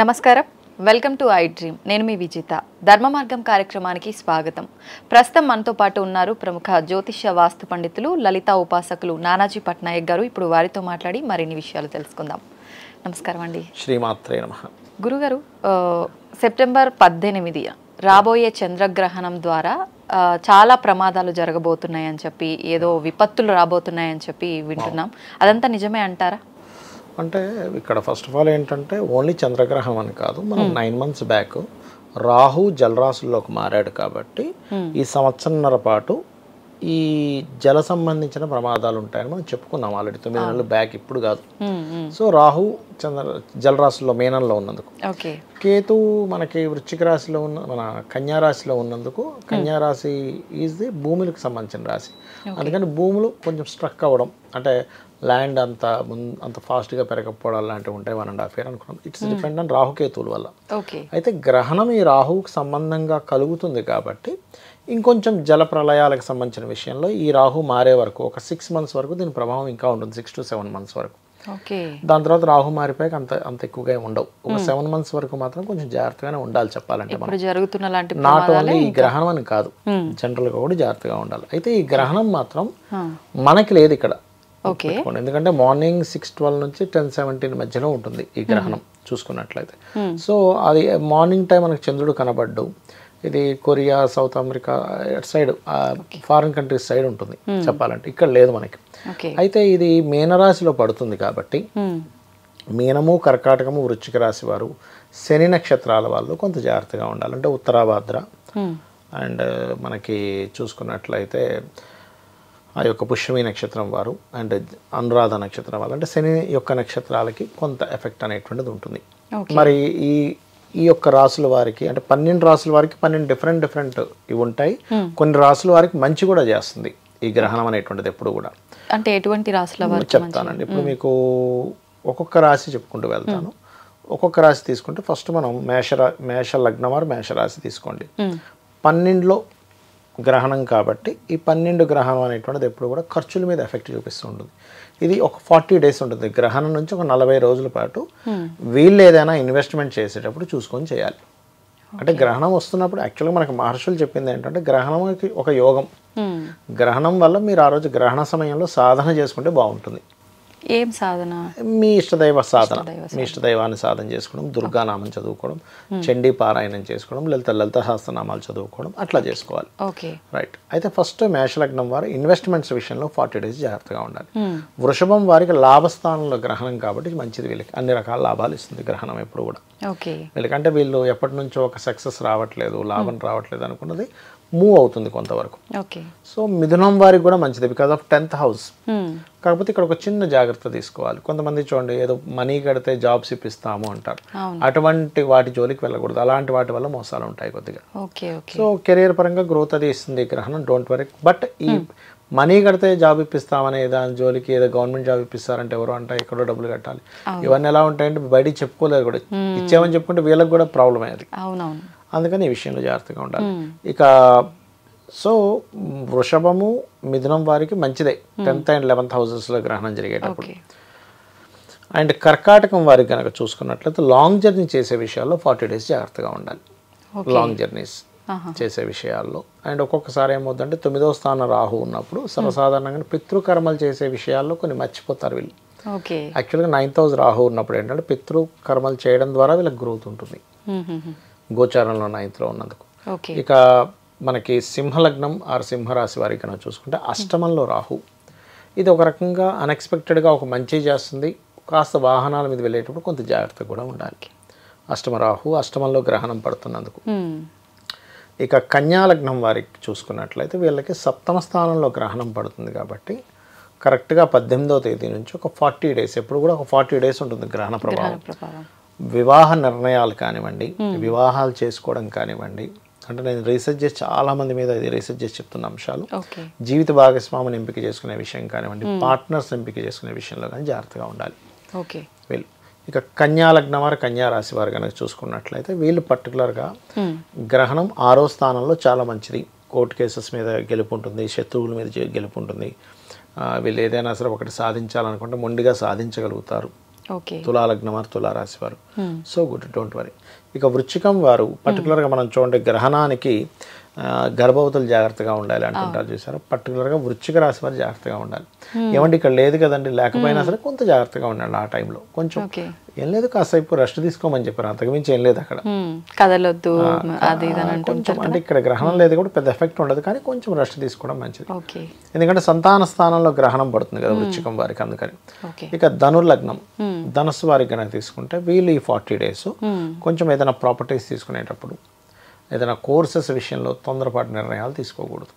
నమస్కారం, welcome to I dream. నేను మీ విజిత. ధర్మ మార్గం కార్యక్రమానికి స్వాగతం. ప్రస్తుతం మనతో పాటు ఉన్నారు ప్రముఖ జ్యోతిష్య వాస్తు పండితులు, లలిత ఉపాసకులు నానాజీ పట్నాయక్ గారు. ఇప్పుడు వారితో మాట్లాడి మరిన్ని విషయాలు తెలుసుకుందాం. నమస్కారం అండి. శ్రీమాత్రే నమః. గురుగారు, సెప్టెంబర్ 18 రాబోయే చంద్రగ్రహణం ద్వారా చాలా ప్రమాదాలు జరగబోతున్నాయని చెప్పి, ఏదో విపత్తులు రాబోతున్నాయని చెప్పి వింటున్నాం. అదంతా నిజమే అంటారా? అంటే ఇక్కడ ఫస్ట్ ఆఫ్ ఆల్ ఏంటంటే ఓన్లీ చంద్రగ్రహం అని కాదు, మనం 9 months బ్యాక్ రాహు జలరాశుల్లోకి మారాడు కాబట్టి ఈ సంవత్సరంన్నర పాటు ఈ జల సంబంధించిన ప్రమాదాలు ఉంటాయని మనం చెప్పుకున్నాం ఆల్రెడీ 9 నెలలు బ్యాక్, ఇప్పుడు కాదు. సో రాహు జలరాశిలో మీనంలో ఉన్నందుకు, కేతు మనకి వృశ్చిక రాశిలో ఉన్న మన కన్యా రాశిలో ఉన్నందుకు, కన్యా రాశి ఈజ్ ది భూములకు సంబంధించిన రాశి. అందుకని భూములు కొంచెం స్ట్రక్ అవ్వడం, అంటే ల్యాండ్ అంత ఫాస్ట్గా పెరగకపోవడం లాంటివి ఉంటాయి 1.5 year అనుకున్నాం. ఇట్స్ డిఫరెంట్ అని రాహుకేతువుల వల్ల. అయితే గ్రహణం ఈ రాహువుకు సంబంధంగా కలుగుతుంది కాబట్టి ఇంకొంచెం జల ప్రళయాలకు సంబంధించిన విషయంలో ఈ రాహు మారే వరకు ఒక 6 months వరకు దీని ప్రభావం ఇంకా ఉంటుంది, 6 to 7 months వరకు. దాని తర్వాత రాహు మారిపోయాక అంత ఎక్కువగా ఉండవు. ఒక 7 months వరకు మాత్రం కొంచెం జాగ్రత్తగానే ఉండాలి చెప్పాలంటే. నాట్ ఓన్లీ ఈ గ్రహణం అని కాదు, జనరల్గా కూడా జాగ్రత్తగా ఉండాలి. అయితే ఈ గ్రహణం మాత్రం మనకి లేదు ఇక్కడ, ఎందుకంటే మార్నింగ్ 6:12 నుంచి 10:17 మధ్యలో ఉంటుంది ఈ గ్రహణం చూసుకున్నట్లయితే. సో అది మార్నింగ్ టైం మనకు చంద్రుడు కనబడ్డు. ఇది Korea, south America side, foreign countries side ఉంటుంది చెప్పాలంటే, ఇక్కడ లేదు మనకి. అయితే ఇది మీనరాశిలో పడుతుంది కాబట్టి మీనము, కర్కాటకము, వృశ్చిక రాశి వారు, శని నక్షత్రాల వాళ్ళు కొంత జాగ్రత్తగా ఉండాలి. అంటే ఉత్తరాభాద్ర అండ్ మనకి చూసుకున్నట్లయితే ఆ యొక్క పుష్యమి నక్షత్రం వారు అండ్ అనురాధ నక్షత్రం వాళ్ళు, అంటే శని యొక్క నక్షత్రాలకి కొంత ఎఫెక్ట్ అనేటువంటిది ఉంటుంది. మరి ఈ యొక్క రాసుల వారికి, అంటే 12 రాసుల వారికి 12 డిఫరెంట్ ఇవి ఉంటాయి. కొన్ని రాసుల వారికి మంచి కూడా చేస్తుంది ఈ గ్రహణం అనేటువంటిది ఎప్పుడు కూడా. అంటే ఎటువంటి రాసుల వారికి చెప్తానండి. ఇప్పుడు మీకు ఒక్కొక్క రాశి చెప్పుకుంటూ వెళ్తాను. ఒక్కొక్క రాశి తీసుకుంటే ఫస్ట్ మనం మేష లగ్నం వారు మేషరాశి తీసుకోండి. 12లో గ్రహణం కాబట్టి ఈ 12 గ్రహణం అనేటువంటిది ఎప్పుడు కూడా ఖర్చుల మీద ఎఫెక్ట్ చూపిస్తూ ఉంటుంది. ఇది ఒక 40 days ఉంటుంది. గ్రహణం నుంచి ఒక 40 రోజుల పాటు వీళ్ళు ఏదైనా ఇన్వెస్ట్మెంట్ చేసేటప్పుడు చూసుకొని చేయాలి. అంటే గ్రహణం వస్తున్నప్పుడు యాక్చువల్గా మనకు మహర్షులు చెప్పింది ఏంటంటే గ్రహణంకి ఒక యోగం. గ్రహణం వల్ల మీరు ఆ రోజు గ్రహణ సమయంలో సాధన చేసుకుంటే బాగుంటుంది. ఏం సాధన? మీ ఇష్టదైవ సాధన, మీ ఇష్టదైవాన్ని సాధన చేసుకోవడం, దుర్గానామం చదువుకోవడం, చండీ పారాయణం చేసుకోవడం, లలిత సహస్రనామాలు చదువుకోవడం, అట్లా చేసుకోవాలి. రైట్. అయితే ఫస్ట్ మేషలగ్నం వారు ఇన్వెస్ట్మెంట్స్ విషయంలో 40 days జాగ్రత్తగా ఉండాలి. వృషభం వారికి లాభస్థానంలో గ్రహణం కాబట్టి మంచిది, వీళ్ళకి అన్ని రకాల లాభాలు ఇస్తుంది గ్రహణం ఎప్పుడు కూడా. వీళ్ళకంటే వీళ్ళు ఎప్పటి నుంచో ఒక సక్సెస్ రావట్లేదు, లాభం రావట్లేదు అనుకున్నది మూవ్ అవుతుంది కొంతవరకు. సో మిథునం వారికి కూడా మంచిది బికాస్ ఆఫ్ 10th house. కాకపోతే ఇక్కడ ఒక చిన్న జాగ్రత్త తీసుకోవాలి. కొంతమంది చూడండి ఏదో మనీ కడితే జాబ్స్ ఇప్పిస్తాము అంటారు, అటువంటి వాటి జోలికి వెళ్ళకూడదు. అలాంటి వాటి వల్ల మోసాలు ఉంటాయి కొద్దిగా. సో కెరియర్ పరంగా గ్రోత్ అది ఇస్తుంది గ్రహణం, డోంట్ వరీ. బట్ ఈ మనీ కడితే జాబ్ ఇప్పిస్తామనే దాని జోలికి, ఏదో గవర్నమెంట్ జాబ్ ఇప్పిస్తారంటే ఎవరు అంటే ఎక్కడో డబ్బులు కట్టాలి, ఇవన్నీ ఎలా ఉంటాయంటే బయటికి చెప్పుకోలేదు కూడా. ఇచ్చామని చెప్పుకుంటే వీళ్ళకి కూడా ప్రాబ్లం అయ్యేది. అందుకని ఈ విషయంలో జాగ్రత్తగా ఉండాలి. ఇక సో వృషభము, మిథునం వారికి మంచిదే 10th and 11th houses గ్రహణం జరిగేటప్పుడు. అండ్ కర్కాటకం వారికి కనుక చూసుకున్నట్లయితే లాంగ్ జర్నీ చేసే విషయాల్లో 40 days జాగ్రత్తగా ఉండాలి. లాంగ్ జర్నీస్ చేసే విషయాల్లో. అండ్ ఒక్కొక్కసారి ఏమవుతుందంటే 9వ స్థానం రాహు ఉన్నప్పుడు సర్వసాధారణంగా పితృకర్మలు చేసే విషయాల్లో కొన్ని మర్చిపోతారు వీళ్ళు. యాక్చువల్గా 9th house రాహు ఉన్నప్పుడు ఏంటంటే పితృకర్మలు చేయడం ద్వారా వీళ్ళకి గ్రోత్ ఉంటుంది గోచారంలో 9th లో ఉన్నందుకు. ఇక మనకి సింహలగ్నం ఆర్ సింహరాశి వారికి కనుక చూసుకుంటే అష్టమంలో రాహు, ఇది ఒక రకంగా అన్ఎక్స్పెక్టెడ్గా ఒక మంచి చేస్తుంది. కాస్త వాహనాల మీద వెళ్ళేటప్పుడు కొంత జాగ్రత్త కూడా ఉండాలి. అష్టమ రాహు, అష్టమంలో గ్రహణం పడుతున్నందుకు. ఇక కన్యా లగ్నం వారికి చూసుకున్నట్లయితే వీళ్ళకి 7వ స్థానంలో గ్రహణం పడుతుంది కాబట్టి కరెక్ట్గా 18వ తేదీ నుంచి ఒక 40 days, ఎప్పుడు కూడా ఒక 40 days ఉంటుంది గ్రహణ ప్రభావం. వివాహ నిర్ణయాలు కానివ్వండి, వివాహాలు చేసుకోవడం కానివ్వండి, అంటే నేను రీసెర్చ్ చేసి చాలామంది మీద ఇది రీసెర్చ్ చేసి చెప్తున్న అంశాలు, జీవిత భాగస్వామిని ఎంపిక చేసుకునే విషయం కానివ్వండి, పార్ట్నర్స్ ఎంపిక చేసుకునే విషయంలో కానీ జాగ్రత్తగా ఉండాలి వీళ్ళు. ఇక కన్యా లగ్నం వారు, కన్యా రాశి వారు కనుక చూసుకున్నట్లయితే వీళ్ళు పర్టికులర్గా గ్రహణం 6వ స్థానంలో చాలా మంచిది. కోర్టు కేసెస్ మీద గెలుపు ఉంటుంది, శత్రువుల మీద గెలుపు ఉంటుంది. వీళ్ళు ఏదైనా సరే ఒకటి సాధించాలనుకుంటే మొండిగా సాధించగలుగుతారు. ఓకే. తులాలగ్నం వారు, తులారాశి వారు. So good, don't worry. ఇక వృశ్చికం వారు పర్టికులర్గా మనం చూడండి, గ్రహణానికి గర్భవతులు జాగ్రత్తగా ఉండాలి అంటుంటారు చూసారు. పర్టికులర్గా వృశ్చిక రాశి వారు జాగ్రత్తగా ఉండాలి. ఏమంటే ఇక్కడ లేదు కదండి, లేకపోయినా సరే కొంత జాగ్రత్తగా ఉండాలి ఆ టైంలో. కొంచెం ఏం లేదు, కాసేపు రెస్ట్ తీసుకోమని చెప్పారు, అంతకుమించి ఏం లేదు అక్కడ. కదలొద్దు అది కొంచెం అంటే ఇక్కడ గ్రహణం లేదు కూడా పెద్ద ఎఫెక్ట్ ఉండదు, కానీ కొంచెం రెస్ట్ తీసుకోవడం మంచిది. ఎందుకంటే సంతాన స్థానంలో గ్రహణం పడుతుంది కదా వృశ్చికం వారికి, అందుకని. ఇక ధనుర్లగ్నం, ధనస్సు వారికి కనుక తీసుకుంటే వీళ్ళు ఈ 40 days కొంచెం ఏదైనా ప్రాపర్టీస్ తీసుకునేటప్పుడు, ఏదైనా కోర్సెస్ విషయంలో తొందరపాటు నిర్ణయాలు తీసుకోకూడదు.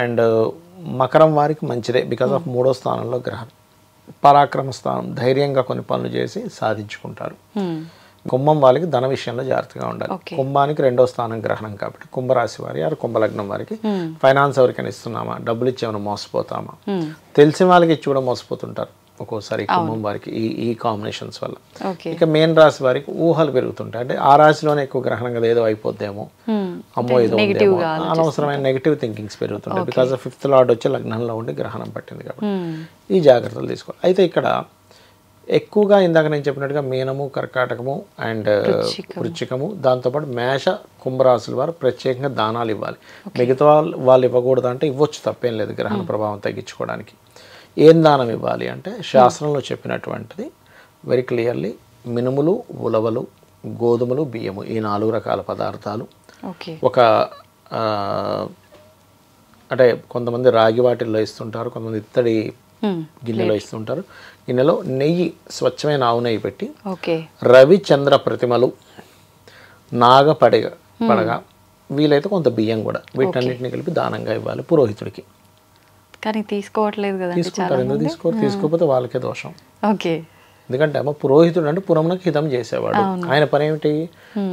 అండ్ మకరం వారికి మంచిదే, బికాస్ ఆఫ్ 3వ స్థానంలో గ్రహం. పరాక్రమ స్థానం, ధైర్యంగా కొన్ని పనులు చేసి సాధించుకుంటారు. కుంభం వాళ్ళకి ధన విషయంలో జాగ్రత్తగా ఉండాలి. కుంభానికి 2వ స్థానం గ్రహణం కాబట్టి కుంభరాశి వారి కుంభలగ్నం వారికి ఫైనాన్స్ ఎవరికైనా ఇస్తున్నామా, డబ్బులు ఇచ్చేమైనా మోసపోతామా, తెలిసిన వాళ్ళకి ఇచ్చి కూడా మోసపోతుంటారు ఒక్కోసారి కుంభం వారికి ఈ కాంబినేషన్స్ వల్ల. ఇక మేన్ రాశి వారికి ఊహలు పెరుగుతుంటాయి, అంటే ఆ రాశిలోనే ఎక్కువ గ్రహణం కదా, ఏదో అయిపోద్దేమో, అమ్మో ఏదో ఉందేమో, అనవసరమైన నెగిటివ్ థింకింగ్స్ పెరుగుతుంటాయి. బికాస్ ఆఫ్ 5th లార్డ్ వచ్చి లగ్నంలో ఉండి గ్రహణం పట్టింది కాబట్టి ఈ జాగ్రత్తలు తీసుకోవాలి. అయితే ఇక్కడ ఎక్కువగా ఇందాక నేను చెప్పినట్టుగా మీనము, కర్కాటకము అండ్ వృశ్చికము, దాంతోపాటు మేష, కుంభరాశుల వారు ప్రత్యేకంగా దానాలు ఇవ్వాలి. మిగతా వాళ్ళు ఇవ్వకూడదు అంటే ఇవ్వచ్చు, తప్పేం లేదు, గ్రహణ ప్రభావం తగ్గించుకోవడానికి. ఏం దానం ఇవ్వాలి అంటే శాస్త్రంలో చెప్పినటువంటిది వెరీ క్లియర్లీ, మినుములు, ఉలవలు, గోధుమలు, బియ్యము, ఈ 4 రకాల పదార్థాలు. ఒక అంటే కొంతమంది రాగి వాటిల్లో ఇస్తుంటారు, కొంతమంది ఇత్తడి గిన్నెలో ఇస్తుంటారు. గిన్నెలో నెయ్యి, స్వచ్ఛమైన ఆవు నెయ్యి పెట్టి, రవిచంద్ర ప్రతిమలు, పడగ, వీలైతే కొంత బియ్యం కూడా, వీటన్నిటిని కలిపి దానంగా ఇవ్వాలి పురోహితుడికి. కానీ తీసుకోవట్లేదు కదా, తీసుకుంటారు. ఎందుకు తీసుకోకపోతే వాళ్ళకే దోషం. ఎందుకంటే అమ్మ పురోహితుడు అంటే పురమునకు హితం చేసేవాడు. ఆయన పని ఏమిటి,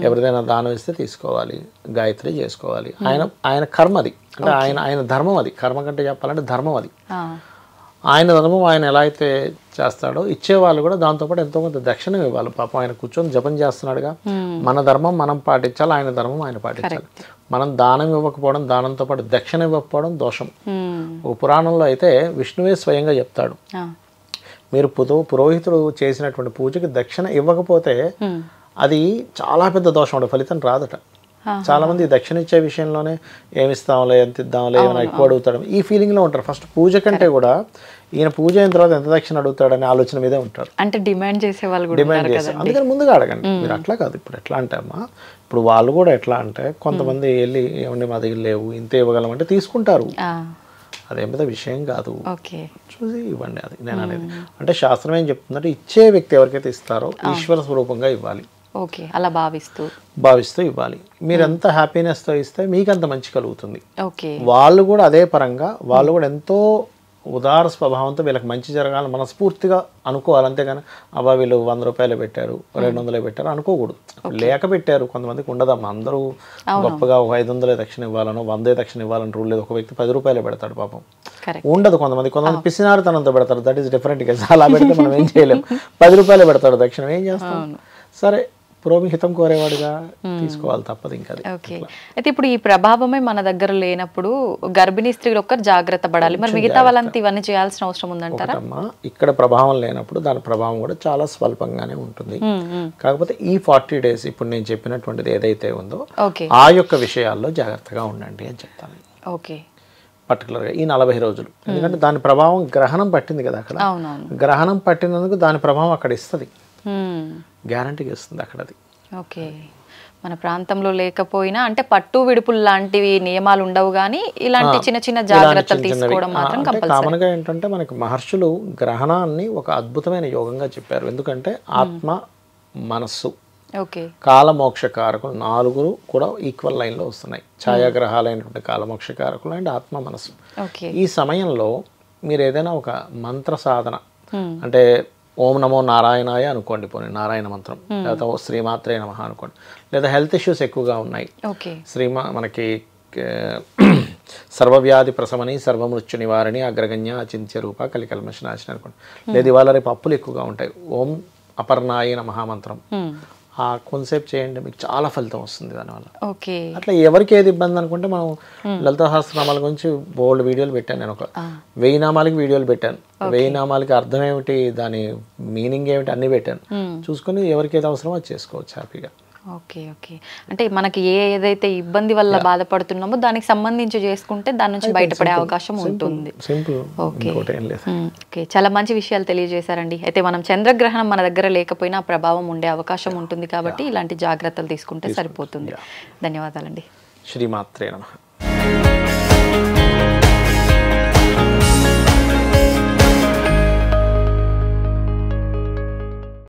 ఎవరిదైనా దానం ఇస్తే తీసుకోవాలి, గాయత్రి చేసుకోవాలి. ఆయన కర్మ అది, అంటే ఆయన ధర్మం అది. కర్మ కంటే చెప్పాలంటే ధర్మం అది. ఆయన ధర్మం ఆయన ఎలా అయితే చేస్తాడో ఇచ్చేవాళ్ళు కూడా దాంతోపాటు ఎంతో కొంత దక్షిణం ఇవ్వాలి. పాపం ఆయన కూర్చొని జపం చేస్తున్నాడుగా, మన ధర్మం మనం పాటించాలి, ఆయన ధర్మం ఆయన పాటించాలి. మనం దానం ఇవ్వకపోవడం, దానంతో పాటు దక్షిణ ఇవ్వకపోవడం దోషం. ఒక పురాణంలో అయితే విష్ణువే స్వయంగా చెప్తాడు, మీరు పురోహితుడు చేసినటువంటి పూజకి దక్షిణ ఇవ్వకపోతే అది చాలా పెద్ద దోషం, ఉంటుంది, ఫలితం రాదట. చాలా మంది దక్షిణ ఇచ్చే విషయంలోనే ఏమిస్తాంలే, ఎంత ఇద్దాంలే, ఏమైనా ఎక్కువ అడుగుతాడు, ఈ ఫీలింగ్లో ఉంటారు. ఫస్ట్ పూజ కంటే కూడా ఈయన పూజ అయిన తర్వాత ఎంత దక్షిణ అడుగుతాడనే ఆలోచన మీదే ఉంటారు. అంటే డిమాండ్ చేసే వాళ్ళు, డిమాండ్ చేస్తారు. అందుకని ముందుగా అడగండి. మీరు అట్లా కాదు, ఇప్పుడు ఎట్లా అంటే అమ్మా, ఇప్పుడు వాళ్ళు కూడా ఎట్లా అంటే కొంతమంది వెళ్ళి ఏమండి మా దగ్గర లేవు, ఇంత ఇవ్వగలమంటే తీసుకుంటారు, అదేం పెద్ద విషయం కాదు, చూసి ఇవ్వండి. అది నేను అనేది. అంటే శాస్త్రం ఏం చెప్తుందంటే ఇచ్చే వ్యక్తి ఎవరికైతే ఇస్తారో ఈశ్వర స్వరూపంగా ఇవ్వాలి, అలా భావిస్తూ ఇవ్వాలి. మీరు ఎంత హ్యాపీనెస్తో ఇస్తే మీకు అంత మంచి కలుగుతుంది. వాళ్ళు కూడా అదే పరంగా వాళ్ళు కూడా ఎంతో ఉదార స్వభావంతో వీళ్ళకి మంచి జరగాలని మనస్ఫూర్తిగా అనుకోవాలి. అంతేగాని అబ్బా వీళ్ళు 100 రూపాయలు పెట్టారు, 200 పెట్టారు అనుకోకూడదు. లేక పెట్టారు, కొంతమందికి ఉండదమ్మా. అందరూ గొప్పగా 500 దక్షిణ ఇవ్వాలనో 100 దక్షిణ ఇవ్వాలని రూల్ లేదు. ఒక వ్యక్తి 10 రూపాయలు పెడతాడు, పాపం ఉండదు. కొంతమంది పిసినారితనంతో పెడతారు, దట్ ఈస్ డిఫరెంట్ కేసు. అలా పెడితే మనం ఏం చేయలేం. 10 రూపాయలు పెడతాడు దక్షిణ, ఏం చేస్తాం? సరే, పురోహితం కోరేవాడుగా తీసుకోవాలి, తప్పదు. ఇంకా అయితే ఇప్పుడు ఈ ప్రభావమే మన దగ్గర లేనప్పుడు గర్భిణీ స్త్రీలు ఒక్కరు జాగ్రత్త పడాలి, మరి మిగతా వాళ్ళంతా ఇవన్నీ చేయాల్సిన అవసరం ఉందంటారా? ఇక్కడ ప్రభావం లేనప్పుడు దాని ప్రభావం కూడా చాలా స్వల్పంగానే ఉంటుంది. కాకపోతే ఈ 40 days ఇప్పుడు నేను చెప్పినటువంటిది ఏదైతే ఉందో ఆ యొక్క విషయాల్లో జాగ్రత్తగా ఉండండి అని చెప్తాను. పర్టికులర్గా ఈ 40 రోజులు, ఎందుకంటే దాని ప్రభావం గ్రహణం పట్టింది కదా అక్కడ. గ్రహణం పట్టినందుకు దాని ప్రభావం అక్కడ ఇస్తుంది, గ్యారంటీగా ఇస్తుంది అక్కడ. అది మన ప్రాంతంలో లేకపోయినా అంటే పట్టు విడుపులు లాంటివి నియమాలు ఉండవు, కానీ ఇలాంటి చిన్న చిన్న జాగ్రత్తలు తీసుకోవడం మాత్రం కంపల్సరీ. కామన్గా ఏంటంటే మనకి మహర్షులు గ్రహణాన్ని ఒక అద్భుతమైన యోగంగా చెప్పారు. ఎందుకంటే ఆత్మ, మనస్సు, కాలమోక్షకారకులు 4 కూడా ఈక్వల్ లైన్లో వస్తున్నాయి. ఛాయాగ్రహాలైనటువంటి కాలమోక్షకారకులు అండ్ ఆత్మ, మనస్సు. ఈ సమయంలో మీరు ఏదైనా ఒక మంత్ర సాధన, అంటే ఓం నమో నారాయణాయ అనుకోండి, పోనీ నారాయణ మంత్రం, లేదా శ్రీమాత్రే నమః అనుకోండి. లేదా హెల్త్ ఇష్యూస్ ఎక్కువగా ఉన్నాయి, మనకి సర్వవ్యాధి ప్రసమని, సర్వమృత్యు నివారణి, అగ్రగణ్య అచింత్య రూప, కలికల్మషనాశిని అనుకోండి. లేదా ఇవాళ రేపు అప్పులు ఎక్కువగా ఉంటాయి, ఓం అపర్ణాయ నమః మంత్రం, ఆ కొంతసేపు చేయండి, మీకు చాలా ఫలితం వస్తుంది దానివల్ల. ఓకే. అట్లా ఎవరికి ఏది ఇబ్బంది అనుకుంటే మనం లలిత సహస్రనామాల గురించి బోల్డ్ వీడియోలు పెట్టాను. నేను ఒక 1000 నామాలకి వీడియోలు పెట్టాను. 1000 నామాలకి అర్థం ఏమిటి, దాని మీనింగ్ ఏమిటి అన్నీ పెట్టాను. చూసుకొని ఎవరికి ఏది అవసరమో అది చేసుకోవచ్చు హ్యాపీగా. ఓకే. ఓకే. అంటే మనకి ఏదైతే ఇబ్బంది వల్ల బాధపడుతున్నామో దానికి సంబంధించి చేసుకుంటే దాని నుంచి బయటపడే అవకాశం ఉంటుంది. సింపుల్. ఓకే. ఇంకోటి ఏం లేదు. ఓకే, చాలా మంచి విషయాలు తెలియజేశారండి. అయితే మనం చంద్రగ్రహణం మన దగ్గర లేకపోయినా ప్రభావం ఉండే అవకాశం ఉంటుంది కాబట్టి ఇలాంటి జాగ్రత్తలు తీసుకుంటే సరిపోతుంది. ధన్యవాదాలండి. శ్రీమాత్రే నమః.